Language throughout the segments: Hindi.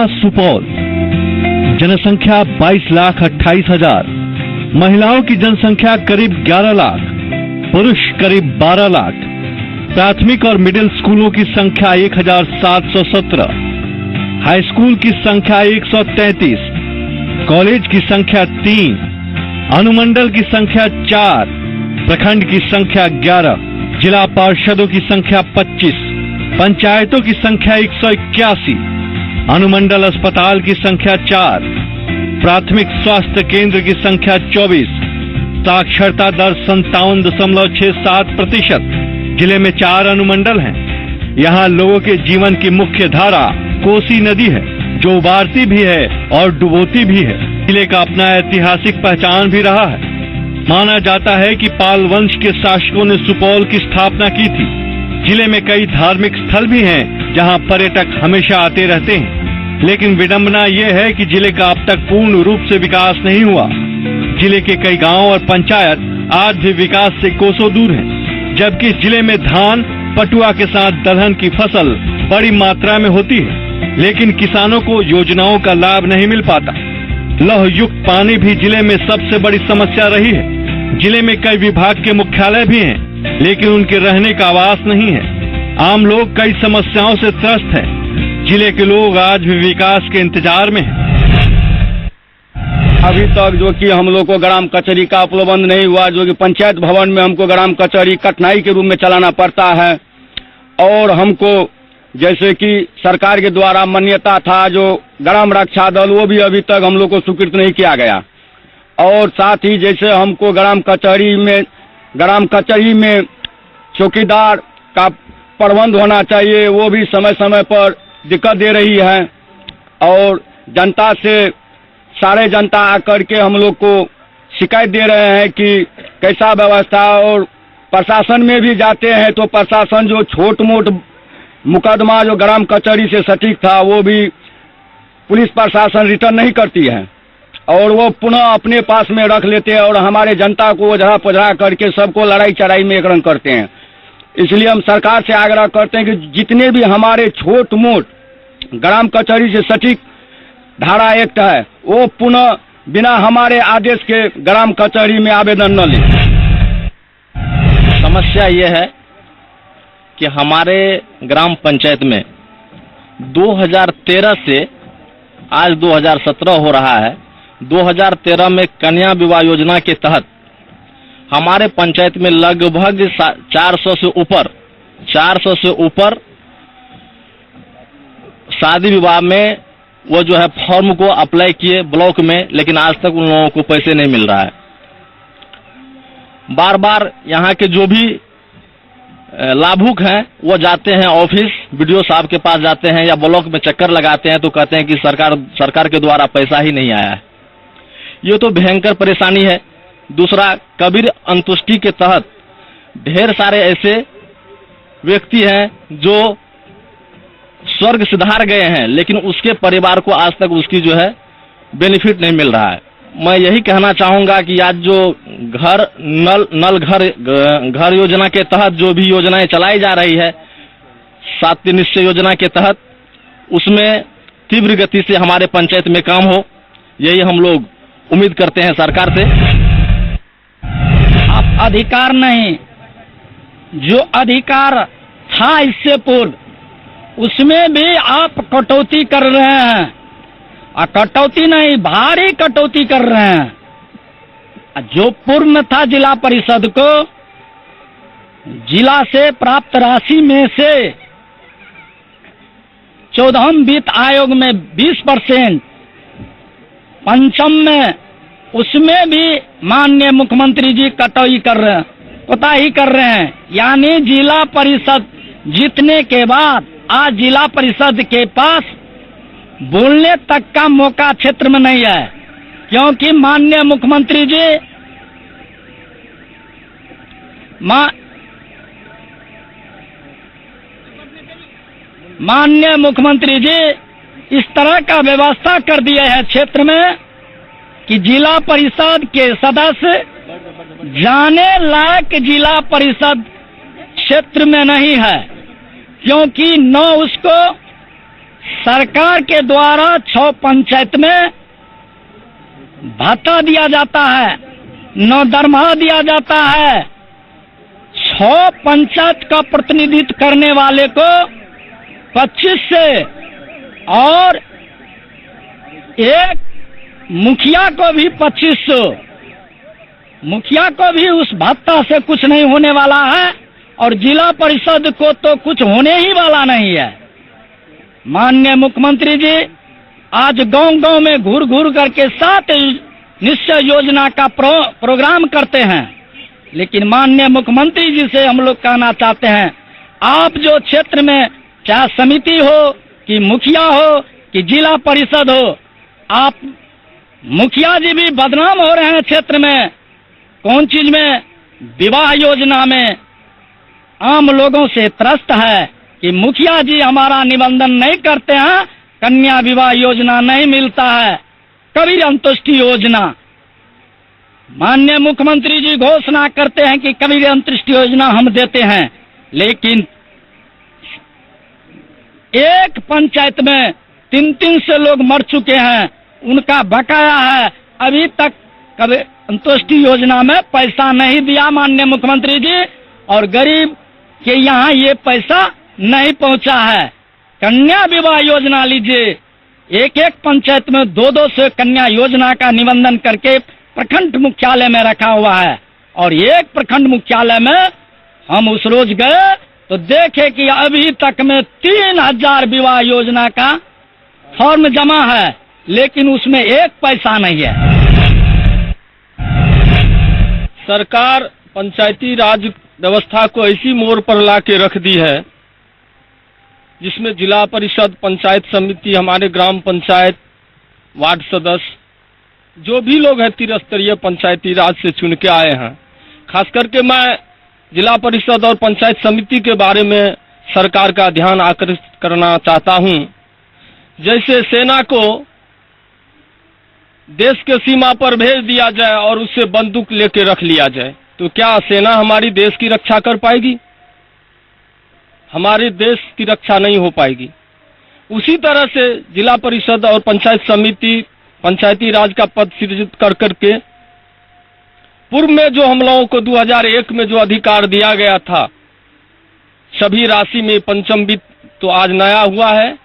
जिला सुपौल, जनसंख्या 22,28,000, महिलाओं की जनसंख्या करीब 11 लाख, पुरुष करीब 12 लाख, प्राथमिक और मिडिल स्कूलों की संख्या 1,717, हाई स्कूल की संख्या 133, कॉलेज की संख्या 3, अनुमंडल की संख्या 4, प्रखंड की संख्या 11, जिला पार्षदों की संख्या 25, पंचायतों की संख्या 181, अनुमंडल अस्पताल की संख्या 4, प्राथमिक स्वास्थ्य केंद्र की संख्या 24, साक्षरता दर 57.67%। जिले में 4 अनुमंडल हैं। यहाँ लोगों के जीवन की मुख्य धारा कोसी नदी है, जो उबारती भी है और डुबोती भी है। जिले का अपना ऐतिहासिक पहचान भी रहा है। माना जाता है कि पाल वंश के शासकों ने सुपौल की स्थापना की थी। जिले में कई धार्मिक स्थल भी हैं, जहां पर्यटक हमेशा आते रहते हैं। लेकिन विडंबना ये है कि जिले का अब तक पूर्ण रूप से विकास नहीं हुआ। जिले के कई गांव और पंचायत आज भी विकास से कोसों दूर हैं, जबकि जिले में धान, पटुआ के साथ दलहन की फसल बड़ी मात्रा में होती है, लेकिन किसानों को योजनाओं का लाभ नहीं मिल पाता। लौह युक्त पानी भी जिले में सबसे बड़ी समस्या रही है। जिले में कई विभाग के मुख्यालय भी हैं, लेकिन उनके रहने का आवास नहीं है। आम लोग कई समस्याओं से त्रस्त हैं। जिले के लोग आज भी विकास के इंतजार में हैं। अभी तक जो कि हम लोग को ग्राम कचहरी का उपलब्ध नहीं हुआ, जो कि पंचायत भवन में हमको ग्राम कचहरी कठिनाई के रूप में चलाना पड़ता है। और हमको जैसे कि सरकार के द्वारा मान्यता था जो ग्राम रक्षा दल, वो भी अभी तक हम लोग को स्वीकृत नहीं किया गया। और साथ ही जैसे हमको ग्राम कचहरी में चौकीदार का प्रबंध होना चाहिए, वो भी समय समय पर दिक्कत दे रही है। और जनता से सारे जनता आकर के हम लोग को शिकायत दे रहे हैं कि कैसा व्यवस्था। और प्रशासन में भी जाते हैं तो प्रशासन जो छोट मोट मुकदमा जो ग्राम कचहरी से सटीक था, वो भी पुलिस प्रशासन रिटर्न नहीं करती है और वो पुनः अपने पास में रख लेते हैं और हमारे जनता को ओझरा पझरा करके सबको लड़ाई चढ़ाई में एक रंग करते हैं। इसलिए हम सरकार से आग्रह करते हैं कि जितने भी हमारे छोट मोट ग्राम कचहरी से सटीक धारा एक्ट है, वो पुनः बिना हमारे आदेश के ग्राम कचहरी में आवेदन न ले। समस्या ये है कि हमारे ग्राम पंचायत में 2013 से आज 2017 हो रहा है। 2013 में कन्या विवाह योजना के तहत हमारे पंचायत में लगभग 400 से ऊपर शादी विवाह में वो जो है फॉर्म को अप्लाई किए ब्लॉक में, लेकिन आज तक उन लोगों को पैसे नहीं मिल रहा है। बार बार यहाँ के जो भी लाभुक हैं वो जाते हैं ऑफिस, बीडीओ साहब के पास जाते हैं या ब्लॉक में चक्कर लगाते हैं तो कहते हैं कि सरकार के द्वारा पैसा ही नहीं आया है। ये तो भयंकर परेशानी है। दूसरा, कबीर अंतुष्टि के तहत ढेर सारे ऐसे व्यक्ति हैं जो स्वर्ग सिधार गए हैं, लेकिन उसके परिवार को आज तक उसकी जो है बेनिफिट नहीं मिल रहा है। मैं यही कहना चाहूंगा कि आज जो घर योजना के तहत जो भी योजनाएं चलाई जा रही है, 7 निश्चय योजना के तहत, उसमें तीव्र गति से हमारे पंचायत में काम हो, यही हम लोग उम्मीद करते हैं सरकार से। आप अधिकार नहीं, जो अधिकार था इससे पूर्व, उसमें भी आप कटौती कर रहे हैं। कटौती नहीं, भारी कटौती कर रहे हैं। जो पूर्व में था जिला परिषद को, जिला से प्राप्त राशि में से 14वें वित्त आयोग में 20%, 5वीं में उसमें भी माननीय मुख्यमंत्री जी कोताही कर रहे हैं। यानी जिला परिषद जीतने के बाद आज जिला परिषद के पास बोलने तक का मौका क्षेत्र में नहीं है, क्योंकि माननीय मुख्यमंत्री जी इस तरह का व्यवस्था कर दिया है क्षेत्र में कि जिला परिषद के सदस्य जाने लायक जिला परिषद क्षेत्र में नहीं है, क्योंकि न उसको सरकार के द्वारा 6 पंचायत में भत्ता दिया जाता है, न दरमाहा दिया जाता है। 6 पंचायत का प्रतिनिधित्व करने वाले को 25 से और एक मुखिया को भी 2500, मुखिया को भी उस भत्ता से कुछ नहीं होने वाला है और जिला परिषद को तो कुछ होने ही वाला नहीं है। माननीय मुख्यमंत्री जी आज गांव-गांव में घूर घूर करके 7 निश्चय योजना का प्रोग्राम करते हैं, लेकिन माननीय मुख्यमंत्री जी से हम लोग कहना चाहते हैं, आप जो क्षेत्र में चाहे समिति हो कि मुखिया हो कि जिला परिषद हो, आप मुखिया जी भी बदनाम हो रहे हैं क्षेत्र में। कौन चीज में? विवाह योजना में आम लोगों से त्रस्त है कि मुखिया जी हमारा निबंधन नहीं करते हैं, कन्या विवाह योजना नहीं मिलता है, कबीर अंत्येष्टि योजना। माननीय मुख्यमंत्री जी घोषणा करते हैं कि कबीर अंत्येष्टि योजना हम देते हैं, लेकिन एक पंचायत में 3 से लोग मर चुके हैं, उनका बकाया है, अभी तक कबीर अंत्येष्टि योजना में पैसा नहीं दिया माननीय मुख्यमंत्री जी, और गरीब के यहाँ ये पैसा नहीं पहुंचा है। कन्या विवाह योजना लीजिए, एक पंचायत में 2 से कन्या योजना का निबंधन करके प्रखंड मुख्यालय में रखा हुआ है, और एक प्रखंड मुख्यालय में हम उस रोज गए तो देखे कि अभी तक में 3000 विवाह योजना का फॉर्म जमा है, लेकिन उसमें एक पैसा नहीं है। सरकार पंचायती राज व्यवस्था को ऐसी मोड़ पर ला के रख दी है जिसमें जिला परिषद, पंचायत समिति, हमारे ग्राम पंचायत, वार्ड सदस्य, जो भी लोग हैं त्रिस्तरीय पंचायती राज से चुन के आए हैं। खास करके मैं जिला परिषद और पंचायत समिति के बारे में सरकार का ध्यान आकर्षित करना चाहता हूं। जैसे सेना को देश के सीमा पर भेज दिया जाए और उससे बंदूक लेके रख लिया जाए, तो क्या सेना हमारी देश की रक्षा कर पाएगी? हमारे देश की रक्षा नहीं हो पाएगी। उसी तरह से जिला परिषद और पंचायत समिति, पंचायती राज का पद सृजित कर करके पूर्व में जो हम लोगों को 2001 में जो अधिकार दिया गया था, सभी राशि में 5वीं वित्त तो आज नया हुआ है,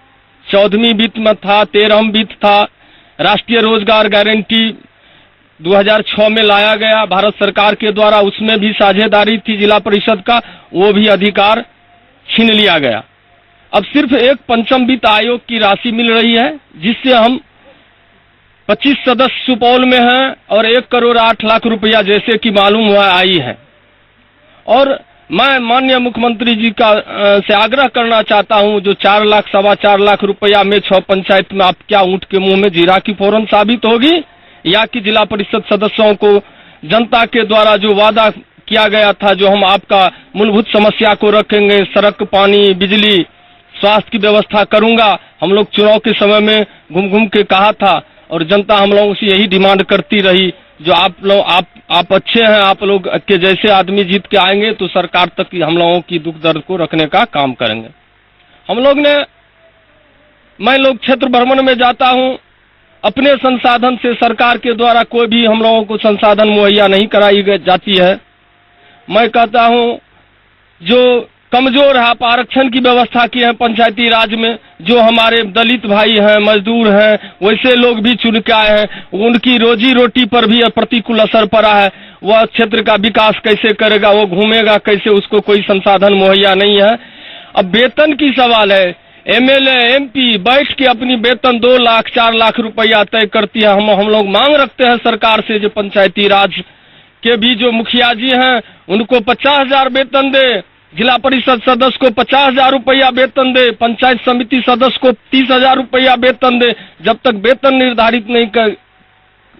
14वीं वित्त में था, 13वीं वित्त था। राष्ट्रीय रोजगार गारंटी 2006 में लाया गया भारत सरकार के द्वारा, उसमें भी साझेदारी थी जिला परिषद का, वो भी अधिकार छीन लिया गया। अब सिर्फ एक पंचम वित्त आयोग की राशि मिल रही है, जिससे हम 25 सदस्य सुपौल में हैं और 1 करोड़ 8 लाख रुपया जैसे कि मालूम हुआ आई है। और मैं माननीय मुख्यमंत्री जी का से आग्रह करना चाहता हूं, जो 4 लाख 4.25 लाख रुपया में 6 पंचायत में आप क्या ऊंट के मुंह में जीरा की फौरन साबित होगी, या कि जिला परिषद सदस्यों को जनता के द्वारा जो वादा किया गया था, जो हम आपका मूलभूत समस्या को रखेंगे, सड़क, पानी, बिजली, स्वास्थ्य की व्यवस्था करूंगा, हम लोग चुनाव के समय में घूम घूम के कहा था और जनता हम लोगों से यही डिमांड करती रही, जो आप अच्छे हैं, आप लोग के जैसे आदमी जीत के आएंगे तो सरकार तक हम लोगों की दुख दर्द को रखने का काम करेंगे। हम लोग ने, मैं लोग क्षेत्र भ्रमण में जाता हूं, अपने संसाधन से सरकार के द्वारा कोई भी हम लोगों को संसाधन मुहैया नहीं कराई जाती है। मैं कहता हूं जो कमजोर है, आप आरक्षण की व्यवस्था की है पंचायती राज में, जो हमारे दलित भाई हैं, मजदूर हैं, वैसे लोग भी चुन के आए हैं, उनकी रोजी रोटी पर भी प्रतिकूल असर पड़ा है। वह क्षेत्र का विकास कैसे करेगा, वो घूमेगा कैसे, उसको कोई संसाधन मुहैया नहीं है। अब वेतन की सवाल है, एमएलए एमपी बैठ के अपनी वेतन 2 लाख 4 लाख रुपया तय करती है। हम लोग मांग रखते हैं सरकार से, जो पंचायती राज के भी जो मुखिया जी हैं उनको 50,000 वेतन दे, जिला परिषद सदस्य को 50,000 रुपया वेतन दे, पंचायत समिति सदस्य को 30,000 रुपया वेतन दे। जब तक वेतन निर्धारित नहीं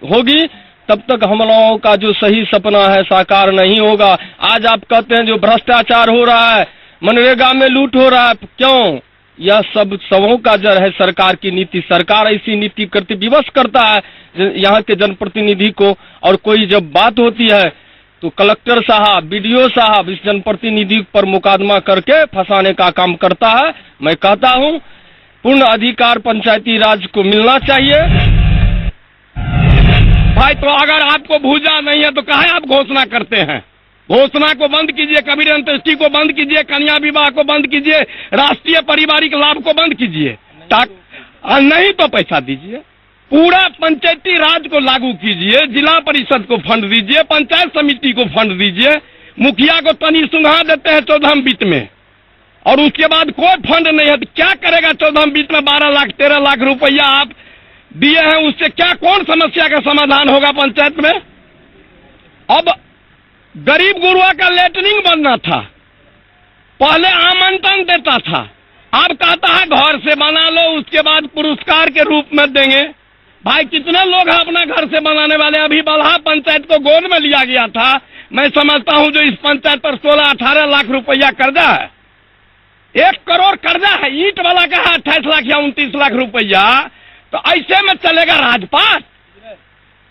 होगी तब तक हम लोगों का जो सही सपना है साकार नहीं होगा। आज आप कहते हैं जो भ्रष्टाचार हो रहा है, मनरेगा में लूट हो रहा है, क्यों? यह सब सबों का जड़ है सरकार की नीति। सरकार ऐसी नीति करती, विवश करता है यहाँ के जनप्रतिनिधि को, और कोई जब बात होती है तो कलेक्टर साहब, बीडीओ साहब इस जनप्रतिनिधि पर मुकदमा करके फंसाने का काम करता है। मैं कहता हूं पूर्ण अधिकार पंचायती राज को मिलना चाहिए। भाई तो अगर आपको भूजा नहीं है तो काहे आप घोषणा करते हैं? घोषणा को बंद कीजिए, कबीर अंत्येष्टि को बंद कीजिए, कन्या विवाह को बंद कीजिए, राष्ट्रीय पारिवारिक लाभ को बंद कीजिए, नहीं तो पैसा दीजिए। पूरा पंचायती राज को लागू कीजिए, जिला परिषद को फंड दीजिए, पंचायत समिति को फंड दीजिए, मुखिया को तनी सुंघा देते हैं 14 वित्त में, और उसके बाद कोई फंड नहीं है तो क्या करेगा? 14 वित्त में 12 लाख 13 लाख रुपया आप दिए हैं, उससे क्या कौन समस्या का समाधान होगा पंचायत में? अब गरीब गुरुआ का लेटरिंग बनना था, पहले आमंत्रण देता था, अब कहता है घर से बना लो, उसके बाद पुरस्कार के रूप में देंगे। भाई कितने लोग हैं अपना घर से बनाने वाले? अभी बल्हा पंचायत को गोद में लिया गया था, मैं समझता हूं जो इस पंचायत पर 16-18 लाख रुपया कर्जा है, 1 करोड़ कर्जा है, ईंट वाला का है 28 लाख या 29 लाख रुपया। तो ऐसे में चलेगा राजपाट?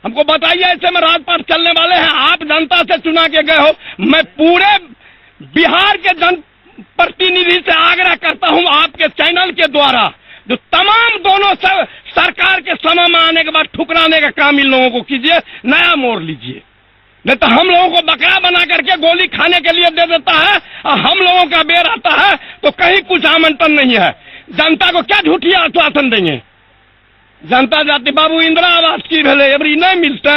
हमको बताइए, ऐसे में राजपाट चलने वाले हैं? आप जनता से चुना के गए हो, मैं पूरे बिहार के जन प्रतिनिधि से आग्रह करता हूं आपके चैनल के द्वारा, जो तमाम दोनों सरकार के समय में आने के बाद ठुकराने का काम इन लोगों को कीजिए, नया मोड़ लीजिए, नहीं तो हम लोगों को बकरा बना करके गोली खाने के लिए दे देता है, और हम लोगों का बेर आता है तो कहीं कुछ आमंत्रण नहीं है। जनता को क्या झूठी आश्वासन देंगे? जनता जाति बाबू इंदिरा आवास की भेले अभी नहीं मिलता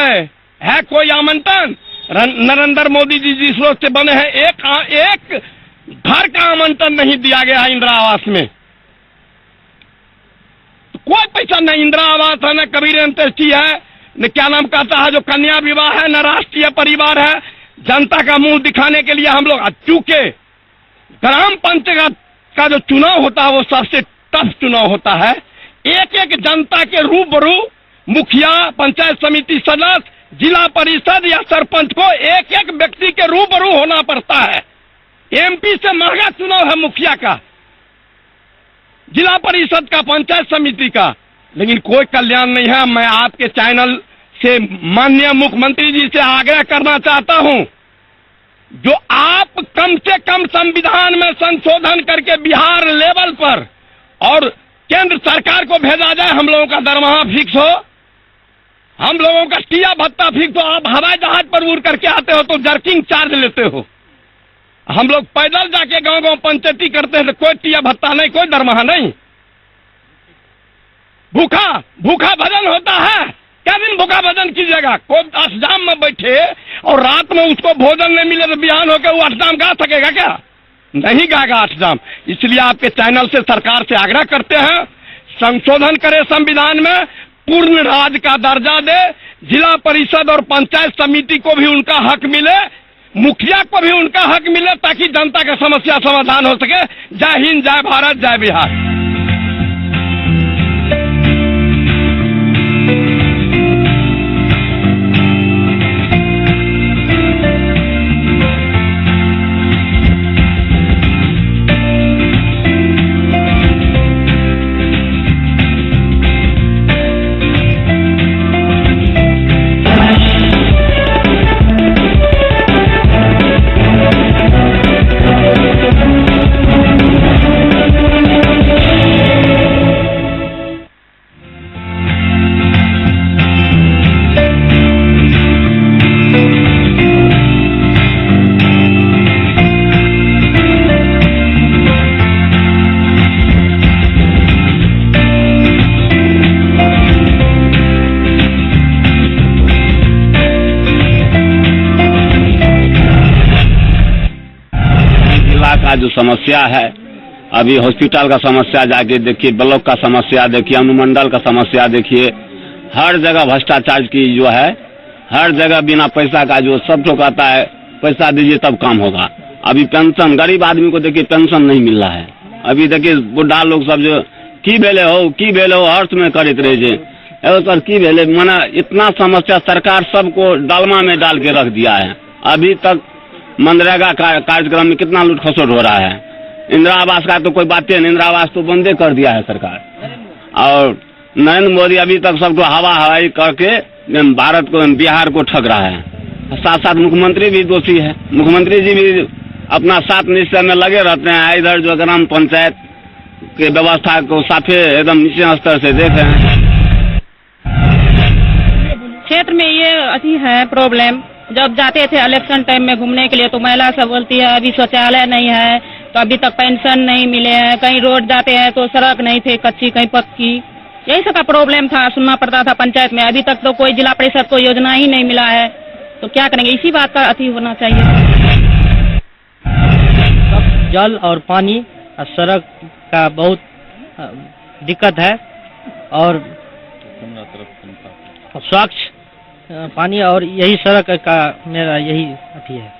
है कोई आमंत्रण? नरेंद्र मोदी जी जिस रोज से बने हैं एक घर का आमंत्रण नहीं दिया गया है इंदिरा आवास में, तो कोई पैसा नहीं। इंदिरा आवास है, न कबीर अंत्येष्टि है, न क्या नाम कहता है जो कन्या विवाह है, न राष्ट्रीय परिवार है। जनता का मुंह दिखाने के लिए हम लोग, चूंकि ग्राम पंचायत का जो चुनाव होता है वो सबसे टफ चुनाव होता है, एक एक जनता के रूबरू मुखिया, पंचायत समिति सदस्य, जिला परिषद या सरपंच को एक एक व्यक्ति के रूबरू होना पड़ता है। एमपी से महंगा चुनाव है मुखिया का, जिला परिषद का, पंचायत समिति का, लेकिन कोई कल्याण नहीं है। मैं आपके चैनल से माननीय मुख्यमंत्री जी से आग्रह करना चाहता हूं, जो आप कम से कम संविधान में संशोधन करके बिहार लेवल पर और केंद्र सरकार को भेजा जाए, हम लोगों का दरमाहा फिक्स हो, हम लोगों का टिया भत्ता फिक्स हो। आप हवाई जहाज पर उड़ करके आते हो तो जर्किंग चार्ज लेते हो, हम लोग पैदल जाके गांव गांव पंचायती करते हैं तो कोई टिया भत्ता नहीं, कोई दरमाहा नहीं। भूखा भजन होता है, क्या दिन भूखा भजन कीजिएगा? कोई अष्टजाम में बैठे और रात में उसको भोजन नहीं मिले तो बिहान होकर वो अष्टजाम गा सकेगा क्या? नहीं गाएगा अष्टजाम। इसलिए आपके चैनल से सरकार से आग्रह करते हैं, संशोधन करे संविधान में, पूर्ण राज्य का दर्जा दे, जिला परिषद और पंचायत समिति को भी उनका हक मिले, मुखिया को भी उनका हक मिले, ताकि जनता का समस्या समाधान हो सके। जय हिंद, जय भारत, जय बिहार। का जो समस्या है, अभी हॉस्पिटल का समस्या जाके देखिए, ब्लॉक का समस्या देखिए, अनुमंडल का समस्या देखिए, हर जगह भ्रष्टाचार की जो है, हर जगह बिना पैसा का जो सब तो कहता है पैसा दीजिए तब काम होगा। अभी पेंशन, गरीब आदमी को देखिए पेंशन नहीं मिल रहा है। अभी देखिए बुढ़ा लोग सब जो की भेले हो हर्ष में करते रहे सर, की भेले माना इतना समस्या सरकार सबको डालमा में डाल के रख दिया है। अभी तक मनरेगा कार्यक्रम में कितना लूट खसोट हो रहा है। इंदिरा आवास का तो कोई बात नहीं, इंदिरा आवास तो बंदे कर दिया है सरकार। और नरेंद्र मोदी अभी तक सबको हवाई करके भारत को, बिहार को ठग रहा है। साथ साथ मुख्यमंत्री भी दोषी है। मुख्यमंत्री जी भी अपना 7 निश्चय में लगे रहते हैं। इधर जो ग्राम पंचायत के व्यवस्था को साफे एकदम नीचे स्तर से देख रहे हैं। क्षेत्र में ये अति है प्रॉब्लम। जब जाते थे इलेक्शन टाइम में घूमने के लिए तो महिला सब बोलती है अभी शौचालय नहीं है, तो अभी तक पेंशन नहीं मिले हैं, कहीं रोड जाते हैं तो सड़क नहीं थे, कच्ची कहीं पक्की, यही सब का प्रॉब्लम था, सुनना पड़ता था पंचायत में। अभी तक तो कोई जिला परिषद को योजना ही नहीं मिला है, तो क्या करेंगे? इसी बात का अति होना चाहिए। जल और पानी और सड़क का बहुत दिक्कत है, और स्वच्छ पानी और यही सड़क का मेरा यही अथी है।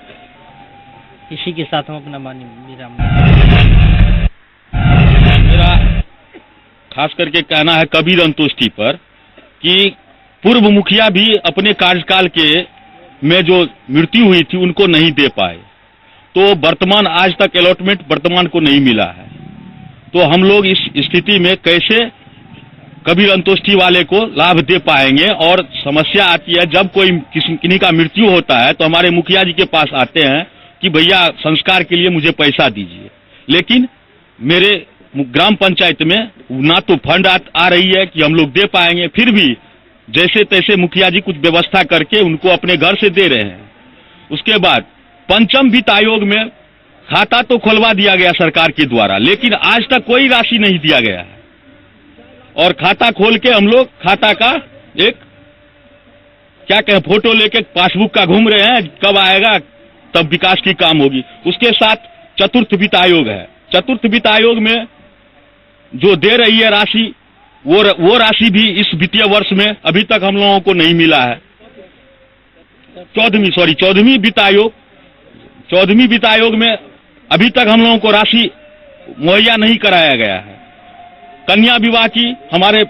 इसी के साथ हम अपना वाणी विराम। मेरा खास करके कहना है कबीर अंतोष्टि पर कि पूर्व मुखिया भी अपने कार्यकाल के में जो मृत्यु हुई थी उनको नहीं दे पाए, तो वर्तमान आज तक अलॉटमेंट वर्तमान को नहीं मिला है। तो हम लोग इस स्थिति में कैसे कबीर अंतोष्टि वाले को लाभ दे पाएंगे? और समस्या आती है जब कोई किन्हीं का मृत्यु होता है तो हमारे मुखिया जी के पास आते हैं कि भैया संस्कार के लिए मुझे पैसा दीजिए, लेकिन मेरे ग्राम पंचायत में ना तो फंड आ रही है कि हम लोग दे पाएंगे, फिर भी जैसे तैसे मुखिया जी कुछ व्यवस्था करके उनको अपने घर से दे रहे हैं। उसके बाद पंचम वित्त आयोग में खाता तो खुलवा दिया गया सरकार के द्वारा, लेकिन आज तक कोई राशि नहीं दिया गया है। और खाता खोल के हम लोग खाता का एक क्या कहें फोटो लेके पासबुक का घूम रहे हैं, कब आएगा तब विकास की काम होगी। उसके साथ चतुर्थ वित्त आयोग है, चतुर्थ वित्त आयोग में जो दे रही है राशि वो राशि भी इस वित्तीय वर्ष में अभी तक हम लोगों को नहीं मिला है। चौदहवीं वित्त आयोग में अभी तक हम लोगों को राशि मुहैया नहीं कराया गया है। कन्या विवाह की हमारे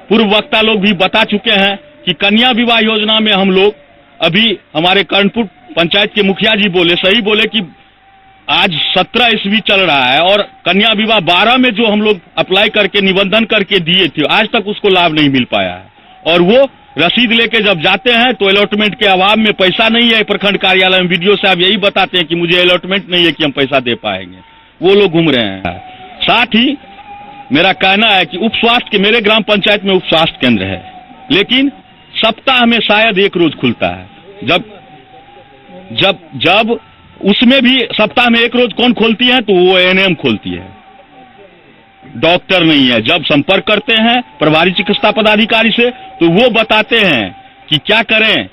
पूर्व वक्ता लोग भी बता चुके हैं कि कन्या विवाह योजना में हम लोग अभी हमारे कर्णपुर पंचायत के मुखिया जी सही बोले कि आज 17 ईस्वी चल रहा है और कन्या विवाह 12 में जो हम लोग अप्लाई करके निबंधन करके दिए थे आज तक उसको लाभ नहीं मिल पाया है। और वो रसीद लेके जब जाते हैं तो अलॉटमेंट के अभाव में पैसा नहीं है। प्रखंड कार्यालय में वीडियो साहब यही बताते हैं कि मुझे अलॉटमेंट नहीं है कि हम पैसा दे पाएंगे, वो लोग घूम रहे हैं। साथ ही मेरा कहना है कि उप स्वास्थ्य मेरे ग्राम पंचायत में उप स्वास्थ्य केंद्र है, लेकिन सप्ताह में शायद एक रोज खुलता है। जब उसमें भी सप्ताह में एक रोज कौन खोलती है तो वो एएनएम खोलती है, डॉक्टर नहीं है। जब संपर्क करते हैं प्रभारी चिकित्सा पदाधिकारी से तो वो बताते हैं कि क्या करें,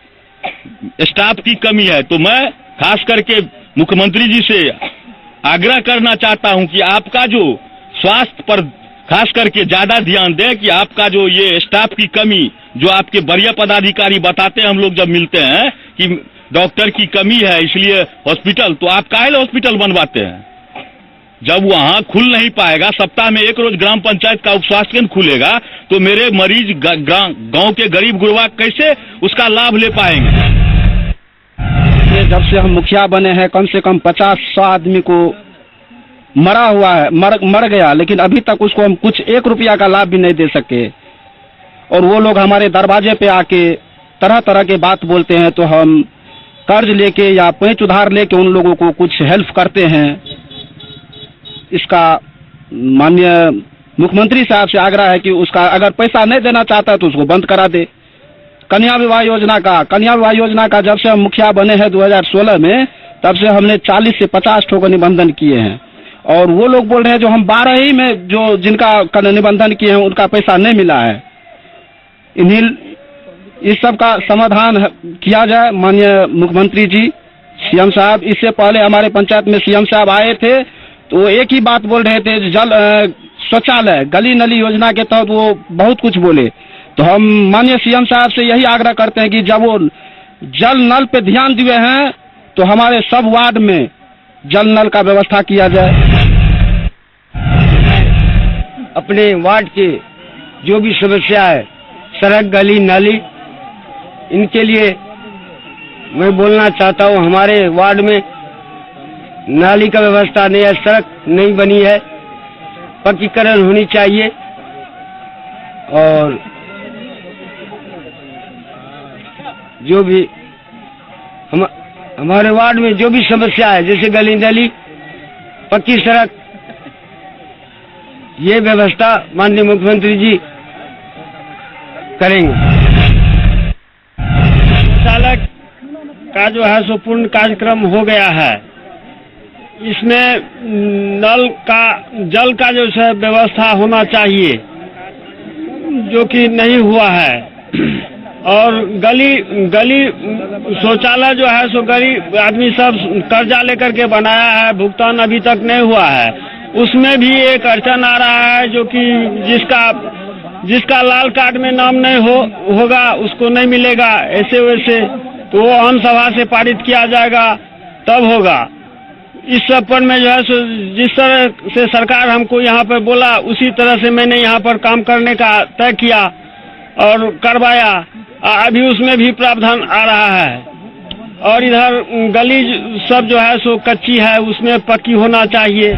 स्टाफ की कमी है। तो मैं खास करके मुख्यमंत्री जी से आग्रह करना चाहता हूं कि आपका जो स्वास्थ्य पर खास करके ज्यादा ध्यान दें कि आपका जो ये स्टाफ की कमी जो आपके वरीय पदाधिकारी बताते हैं हम लोग जब मिलते हैं कि डॉक्टर की कमी है इसलिए हॉस्पिटल, तो आप काहे हॉस्पिटल बनवाते हैं? जब वहां खुल नहीं पाएगा, सप्ताह में एक रोज ग्राम पंचायत का उप स्वास्थ्य केंद्र खुलेगा तो मेरे मरीज गांव के गरीब गुरबा कैसे उसका लाभ ले पाएंगे? जब से हम मुखिया बने हैं कम से कम 50-100 आदमी को मरा हुआ है, मर गया, लेकिन अभी तक उसको हम कुछ 1 रुपया का लाभ भी नहीं दे सके। और वो लोग हमारे दरवाजे पे आके तरह तरह के बात बोलते हैं, तो हम कर्ज लेके या पैंच उधार लेके उन लोगों को कुछ हेल्प करते हैं। इसका माननीय मुख्यमंत्री साहब से आग्रह है कि उसका अगर पैसा नहीं देना चाहता है तो उसको बंद करा दे। कन्या विवाह योजना का जब से हम मुखिया बने हैं 2016 में, तब से हमने 40 से 50 ठोकर निबंधन किए हैं। और वो लोग बोल रहे हैं जो हम 12 ही में जो जिनका निबंधन किए हैं उनका पैसा नहीं मिला है। इस सब का समाधान किया जाए। माननीय मुख्यमंत्री जी, सीएम साहब, इससे पहले हमारे पंचायत में सीएम साहब आए थे तो एक ही बात बोल रहे थे, शौचालय गली नली योजना के तहत वो बहुत कुछ बोले। तो हम माननीय सीएम साहब से यही आग्रह करते हैं कि जब वो जल नल पे ध्यान दिए हैं तो हमारे सब वार्ड में जल नल का व्यवस्था किया जाए। अपने वार्ड के जो भी समस्या है, सड़क गली नाली, इनके लिए मैं बोलना चाहता हूँ। हमारे वार्ड में नाली का व्यवस्था नहीं है, सड़क नहीं बनी है, पक्कीकरण होनी चाहिए। और जो भी हमारे वार्ड में जो भी समस्या है, जैसे गली नाली, पक्की सड़क, ये व्यवस्था माननीय मुख्यमंत्री जी करेंगे। चालक का जो है सो पूर्ण कार्यक्रम हो गया है। इसमें जल का जो है व्यवस्था होना चाहिए, जो कि नहीं हुआ है। और गली शौचालय जो है सो गरीब आदमी सब कर्जा लेकर के बनाया है, भुगतान अभी तक नहीं हुआ है। उसमें भी एक अड़चन आ रहा है, जो कि जिसका लाल कार्ड में नाम नहीं होगा उसको नहीं मिलेगा। ऐसे वैसे तो वो आम सभा से पारित किया जाएगा तब होगा। इस सब पर में जो है सो जिस तरह से सरकार हमको यहाँ पर बोला उसी तरह से मैंने यहाँ पर काम करने का तय किया और करवाया। अभी उसमें भी प्रावधान आ रहा है। और इधर गली सब जो है सो कच्ची है, उसमें पक्की होना चाहिए।